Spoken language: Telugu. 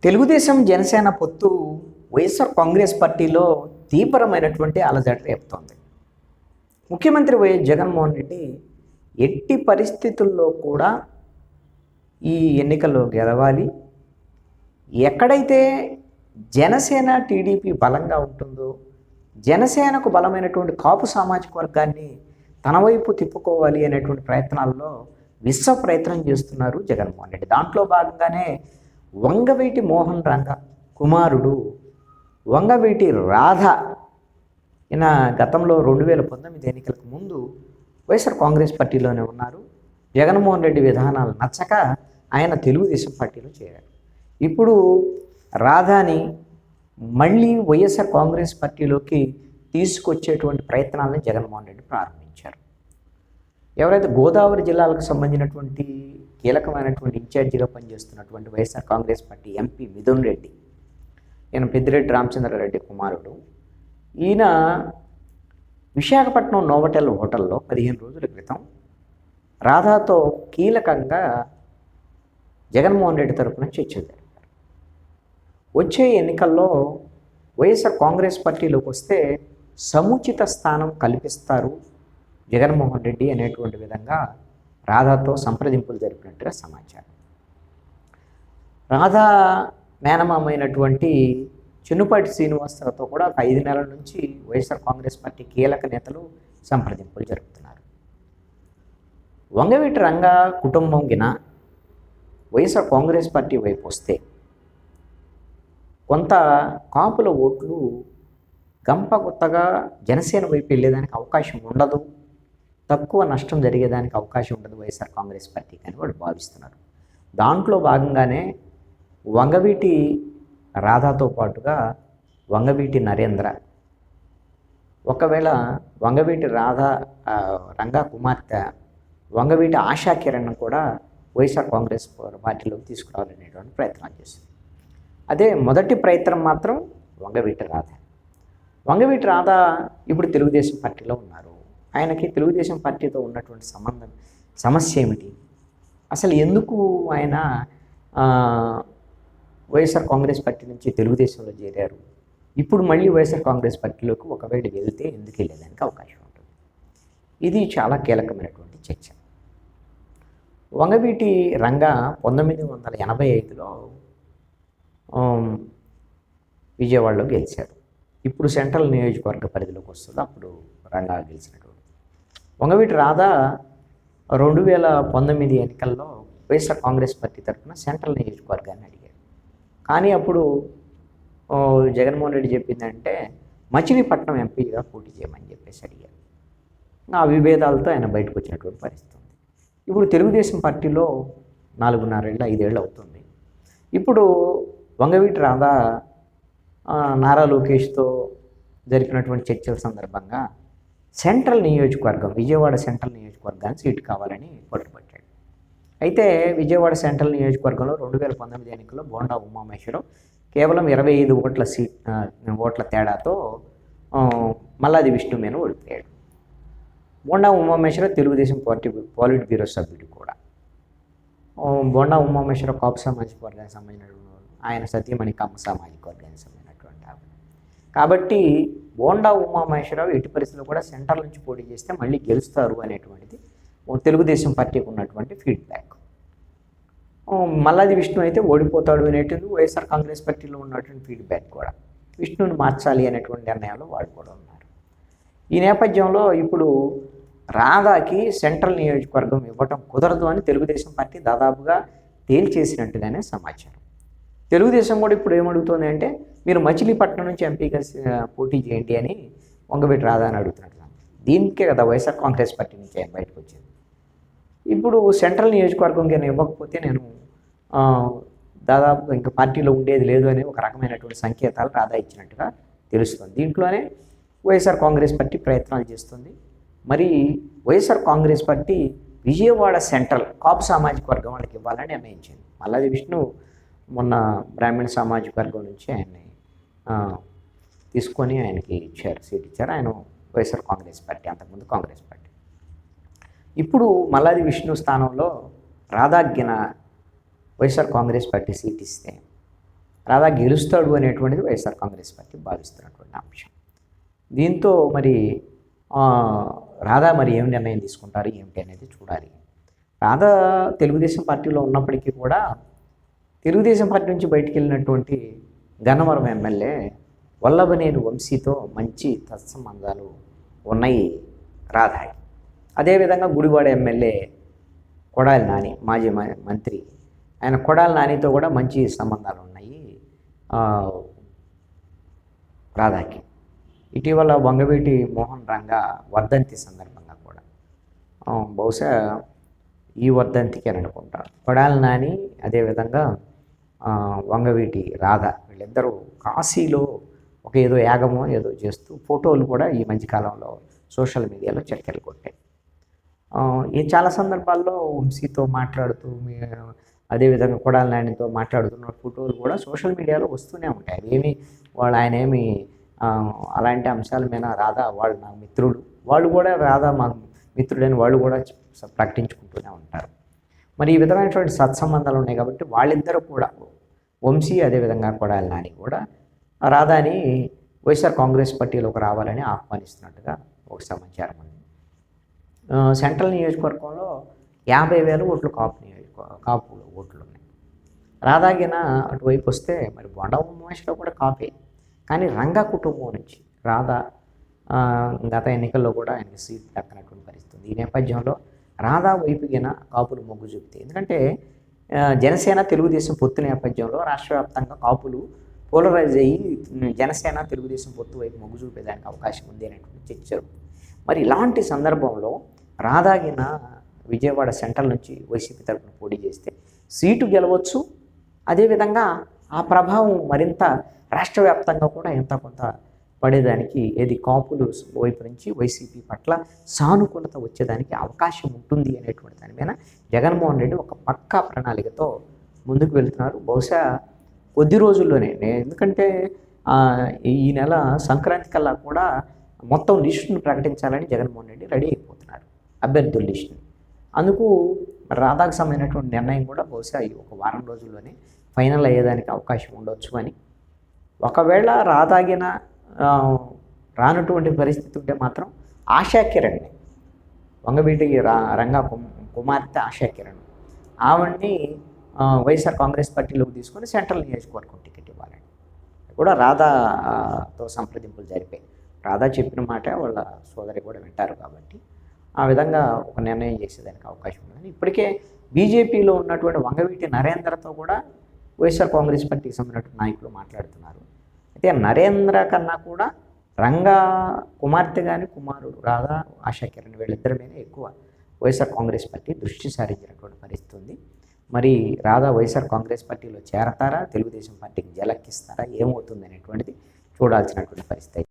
తెలుగుదేశం జనసేన పొత్తు వైఎస్ఆర్ కాంగ్రెస్ పార్టీలో తీవ్రమైనటువంటి అలజడి రేపుతోంది. ముఖ్యమంత్రి వైఎస్ జగన్మోహన్ రెడ్డి ఎట్టి పరిస్థితుల్లో కూడా ఈ ఎన్నికల్లో గెలవాలి, ఎక్కడైతే జనసేన టీడీపీ బలంగా ఉంటుందో, జనసేనకు బలమైనటువంటి కాపు సామాజిక వర్గాన్ని తన వైపు తిప్పుకోవాలి అనేటువంటి ప్రయత్నాల్లో విశ్వ ప్రయత్నం చేస్తున్నారు జగన్మోహన్ రెడ్డి. దాంట్లో భాగంగానే వంగవీటి మోహన్ రంగ కుమారుడు వంగవీటి రాధ ఈయన గతంలో 2019 ఎన్నికలకు ముందు వైఎస్ఆర్ కాంగ్రెస్ పార్టీలోనే ఉన్నారు. జగన్మోహన్ రెడ్డి విధానాలు నచ్చక ఆయన తెలుగుదేశం పార్టీలో చేరారు. ఇప్పుడు రాధాని మళ్ళీ వైఎస్ఆర్ కాంగ్రెస్ పార్టీలోకి తీసుకొచ్చేటువంటి ప్రయత్నాలను జగన్మోహన్ రెడ్డి ప్రారంభించారు. ఎవరైతే గోదావరి జిల్లాలకు సంబంధించినటువంటి కీలకమైనటువంటి ఇన్ఛార్జిగా పనిచేస్తున్నటువంటి వైఎస్ఆర్ కాంగ్రెస్ పార్టీ ఎంపీ మిథున్ రెడ్డి, ఈయన పెద్దిరెడ్డి రామచంద్రారెడ్డి కుమారుడు, ఈయన విశాఖపట్నం నోవటెల్ హోటల్లో 15 రోజుల క్రితం రాధాతో కీలకంగా జగన్మోహన్ రెడ్డి తరఫున చర్చలు జరిపారు. వచ్చే ఎన్నికల్లో వైఎస్ఆర్ కాంగ్రెస్ పార్టీలోకి వస్తే సముచిత స్థానం కల్పిస్తారు జగన్మోహన్ రెడ్డి అనేటువంటి విధంగా రాధాతో సంప్రదింపులు జరిపినట్టుగా సమాచారం. రాధా మేనమామైనటువంటి చెన్నుపాటి శ్రీనివాసరావుతో కూడా 5 నెలల నుంచి వైఎస్ఆర్ కాంగ్రెస్ పార్టీ కీలక నేతలు సంప్రదింపులు జరుపుతున్నారు. వంగవీటి రంగ కుటుంబం గిన వైఎస్ఆర్ కాంగ్రెస్ పార్టీ వైపు వస్తే కొంత కాపుల ఓట్లు గంపగుత్తగా జనసేన వైపు వెళ్ళేదానికి అవకాశం ఉండదు, తక్కువ నష్టం జరిగేదానికి అవకాశం ఉండదు వైఎస్ఆర్ కాంగ్రెస్ పార్టీకి అని వాడు భావిస్తున్నారు. దాంట్లో భాగంగానే వంగవీటి రాధాతో పాటుగా వంగవీటి నరేంద్ర, ఒకవేళ వంగవీటి రాధా రంగా కుమార్తె వంగవీటి ఆశా కిరణ్ కూడా వైఎస్ఆర్ కాంగ్రెస్ పార్టీలోకి తీసుకురావాలనేటువంటి ప్రయత్నాలు చేస్తుంది. అదే మొదటి ప్రయత్నం మాత్రం వంగవీటి రాధ. వంగవీటి రాధ ఇప్పుడు తెలుగుదేశం పార్టీలో ఉన్నారు. ఆయనకి తెలుగుదేశం పార్టీతో ఉన్నటువంటి సమస్య ఏమిటి, అసలు ఎందుకు ఆయన వైఎస్ఆర్ కాంగ్రెస్ పార్టీ నుంచి తెలుగుదేశంలో చేరారు, ఇప్పుడు మళ్ళీ వైఎస్ఆర్ కాంగ్రెస్ పార్టీలోకి ఒకవేళ వెళ్తే ఎందుకు వెళ్ళేదానికి అవకాశం ఉంటుంది. ఇది చాలా కీలకమైనటువంటి చర్చ. వంగవీటి రంగా 1985లో విజయవాడలో గెలిచారు. ఇప్పుడు సెంట్రల్ నియోజకవర్గ పరిధిలోకి వస్తుంది. అప్పుడు రంగా గెలిచినటువంటి వంగవీటి రాధా 2019 ఎన్నికల్లో వైఎస్ఆర్ కాంగ్రెస్ పార్టీ తరఫున సెంట్రల్ నియోజకవర్గాన్ని అడిగారు. కానీ అప్పుడు జగన్మోహన్ రెడ్డి చెప్పిందంటే మచిలీపట్నం ఎంపీగా పోటీ చేయమని చెప్పేసి అడిగారు. ఆ విభేదాలతో ఆయన బయటకు వచ్చినటువంటి పరిస్థితి ఉంది. ఇప్పుడు తెలుగుదేశం పార్టీలో 4.5 ఏళ్ళు 5 ఏళ్ళు అవుతుంది. ఇప్పుడు వంగవీటి రాధా నారా లోకేష్తో జరిపినటువంటి చర్చల సందర్భంగా సెంట్రల్ నియోజకవర్గం విజయవాడ సెంట్రల్ నియోజకవర్గానికి సీటు కావాలని పట్టుబట్టాడు. అయితే విజయవాడ సెంట్రల్ నియోజకవర్గంలో 2019 ఎన్నికల్లో బోండా ఉమామహేశ్వరరావు కేవలం 25 ఓట్ల తేడాతో మల్లాది విష్ణు మీద ఓడిపోయాడు. బోండా ఉమామహేశ్వరరావు తెలుగుదేశం పార్టీ పాలిట్ బ్యూరో సభ్యుడు కూడా. బోండా ఉమామహేశ్వరరావు కాపు సామాజిక వర్గానికి సంబంధించినటువంటి ఆయన సతీమణి కమ్మ సామాజిక వర్గానికి సంబంధించినటువంటి ఆవిడ. కాబట్టి బోండా ఉమామహేశ్వరరావు ఎట్టి పరిస్థితుల్లో కూడా సెంట్రల్ నుంచి పోటీ చేస్తే మళ్ళీ గెలుస్తారు అనేటువంటిది తెలుగుదేశం పార్టీకి ఉన్నటువంటి ఫీడ్బ్యాక్. మల్లాది విష్ణు అయితే ఓడిపోతాడు అనేటువంటి వైఎస్ఆర్ కాంగ్రెస్ పార్టీలో ఉన్నటువంటి ఫీడ్బ్యాక్ కూడా. విష్ణుని మార్చాలి అనేటువంటి నిర్ణయాలు వాళ్ళు కూడా ఉన్నారు. ఈ నేపథ్యంలో ఇప్పుడు రాధాకి సెంట్రల్ నియోజకవర్గం ఇవ్వటం కుదరదు అని తెలుగుదేశం పార్టీ దాదాపుగా తేల్చేసినట్టుగానే సమాచారం. తెలుగుదేశం కూడా ఇప్పుడు ఏమడుగుతుంది అంటే మీరు మచిలీపట్నం నుంచి ఎంపీగా పోటీ చేయండి అని వంగవీటి రాధా అని అడుగుతున్నారు. దీనికే కదా వైఎస్ఆర్ కాంగ్రెస్ పార్టీ నుంచి ఆయన బయటకు వచ్చింది. ఇప్పుడు సెంట్రల్ నియోజకవర్గం నేను ఇవ్వకపోతే నేను దాదాపు ఇంకా పార్టీలో ఉండేది లేదు అనే ఒక రకమైనటువంటి సంకేతాలు రాధా ఇచ్చినట్టుగా తెలుస్తుంది. దీంట్లోనే వైఎస్ఆర్ కాంగ్రెస్ పార్టీ ప్రయత్నాలు చేస్తుంది. మరి వైఎస్ఆర్ కాంగ్రెస్ పార్టీ విజయవాడ సెంట్రల్ కాపు సామాజిక వర్గం వాళ్ళకి ఇవ్వాలని నిర్ణయించింది. మల్లాది విష్ణు మొన్న బ్రాహ్మణ సామాజిక వర్గం నుంచి ఆయన్ని తీసుకొని ఆయనకి ఇచ్చారు, సీట్ ఇచ్చారు. ఆయన వైఎస్ఆర్ కాంగ్రెస్ పార్టీ, అంతకుముందు కాంగ్రెస్ పార్టీ. ఇప్పుడు మల్లాది విష్ణు స్థానంలో రాధాగ్యన వైఎస్ఆర్ కాంగ్రెస్ పార్టీ సీట్ ఇస్తే రాధా గెలుస్తాడు అనేటువంటిది వైఎస్ఆర్ కాంగ్రెస్ పార్టీ భావిస్తున్నటువంటి అంశం. దీంతో మరి రాధా మరి ఏం నిర్ణయం తీసుకుంటారు ఏమిటి అనేది చూడాలి. రాధా తెలుగుదేశం పార్టీలో ఉన్నప్పటికీ కూడా తెలుగుదేశం పార్టీ నుంచి బయటికి వెళ్ళినటువంటి గన్నవరం ఎమ్మెల్యే వల్లభనేని వంశీతో మంచి తత్సంబంధాలు ఉన్నాయి రాధాకి. అదేవిధంగా గుడివాడ ఎమ్మెల్యే కొడాలి నాని, మాజీ మంత్రి, ఆయన కొడాలి నానితో కూడా మంచి సంబంధాలు ఉన్నాయి రాధాకి. ఇటీవల వంగవీటి మోహన్ రంగా వర్ధంతి సందర్భంగా కూడా బహుశా ఈ వర్ధంతికి అని అనుకుంటారు కొడాలి నాని, అదేవిధంగా వంగవీటి రాధ వీళ్ళిద్దరూ కాశీలో ఒక ఏదో యాగమో ఏదో చేస్తూ ఫోటోలు కూడా ఈ మధ్యకాలంలో సోషల్ మీడియాలో చక్కెరలు కొట్టాయి. ఈ చాలా సందర్భాల్లో వంశీతో మాట్లాడుతూ అదేవిధంగా కొడాలి నానితో మాట్లాడుతున్న ఫోటోలు కూడా సోషల్ మీడియాలో వస్తూనే ఉంటాయి. అవేమి ఆయన ఏమి అలాంటి అంశాల మీద రాధా వాళ్ళు నా మిత్రుడు, వాళ్ళు కూడా రాధా మా మిత్రుడని వాళ్ళు కూడా ప్రకటించుకుంటూనే ఉంటారు. మరి ఈ విధమైనటువంటి సత్సంబంధాలు ఉన్నాయి కాబట్టి వాళ్ళిద్దరూ కూడా వంశీ అదేవిధంగా కొడాలి నాని కూడా రాధాని వైఎస్ఆర్ కాంగ్రెస్ పార్టీలోకి రావాలని ఆహ్వానిస్తున్నట్టుగా ఒక సమాచారం ఉంది. సెంట్రల్ నియోజకవర్గంలో 50,000 ఓట్లు కాపు ఓట్లు ఉన్నాయి. రాధాగిన అటువైపు వస్తే మరి బొండ ఉమేష్లో కూడా కాపే, కానీ రంగా కుటుంబం నుంచి రాధా గత ఎన్నికల్లో కూడా ఆయనకి సీట్ దక్కనటువంటి పరిస్థితి. ఈ నేపథ్యంలో రాధా వైపుగిన కాపులు మొగ్గు చూపుతాయి. ఎందుకంటే జనసేన తెలుగుదేశం పొత్తు నేపథ్యంలో రాష్ట్ర వ్యాప్తంగా కాపులు పోలరైజ్ అయ్యి జనసేన తెలుగుదేశం పొత్తు వైపు మొగ్గు చూపేదానికి అవకాశం ఉంది అనేటువంటి చర్చ. మరి ఇలాంటి సందర్భంలో రాధాగిన విజయవాడ సెంట్రల్ నుంచి వైసీపీ తరఫున పోటీ చేస్తే సీటు గెలవచ్చు. అదేవిధంగా ఆ ప్రభావం మరింత రాష్ట్ర వ్యాప్తంగా కూడా ఎంత కొంత పడేదానికి ఏది కాపులు వైపు నుంచి వైసీపీ పట్ల సానుకూలత వచ్చేదానికి అవకాశం ఉంటుంది అనేటువంటి దాని మీద జగన్మోహన్ రెడ్డి ఒక పక్కా ప్రణాళికతో ముందుకు వెళ్తున్నారు. బహుశా కొద్ది రోజుల్లోనే, ఎందుకంటే ఈ నెల సంక్రాంతి కల్లా కూడా మొత్తం లిస్టును ప్రకటించాలని జగన్మోహన్ రెడ్డి రెడీ అయిపోతున్నారు, అభ్యర్థుల లిస్టుని. అందుకు రాధాకు సంబంధించినటువంటి నిర్ణయం కూడా బహుశా ఒక వారం రోజుల్లోనే ఫైనల్ అయ్యేదానికి అవకాశం ఉండొచ్చు అని. ఒకవేళ రాధాగిన రానటువంటి పరిస్థితి ఉంటే మాత్రం ఆశా కిరణ్, వంగవీటి రంగా కుమార్తె ఆశా కిరణ్, ఆవిడ్ని వైఎస్ఆర్ కాంగ్రెస్ పార్టీలోకి తీసుకొని సెంట్రల్ నియోజకవర్గం టికెట్ ఇవ్వాలని కూడా రాధాతో సంప్రదింపులు జరిపాయి. రాధా చెప్పిన మాట వాళ్ళ సోదరి కూడా వింటారు కాబట్టి ఆ విధంగా ఒక నిర్ణయం చేసేదానికి అవకాశం ఉంది. ఇప్పటికే బీజేపీలో ఉన్నటువంటి వంగవీటి నరేంద్రతో కూడా వైఎస్ఆర్ కాంగ్రెస్ పార్టీకి సంబంధించిన నాయకులు మాట్లాడుతున్నారు. అయితే నరేంద్ర కన్నా కూడా రంగా కుమార్తె కానీ కుమారుడు రాధా ఆశా కిరణ్ వీళ్ళిద్దరి మీద ఎక్కువ వైఎస్ఆర్ కాంగ్రెస్ పార్టీ దృష్టి సారించినటువంటి పరిస్థితి ఉంది. మరి రాధా వైఎస్ఆర్ కాంగ్రెస్ పార్టీలో చేరతారా, తెలుగుదేశం పార్టీకి జలక్కిస్తారా, ఏమవుతుంది అనేటువంటిది చూడాల్సినటువంటి పరిస్థితి.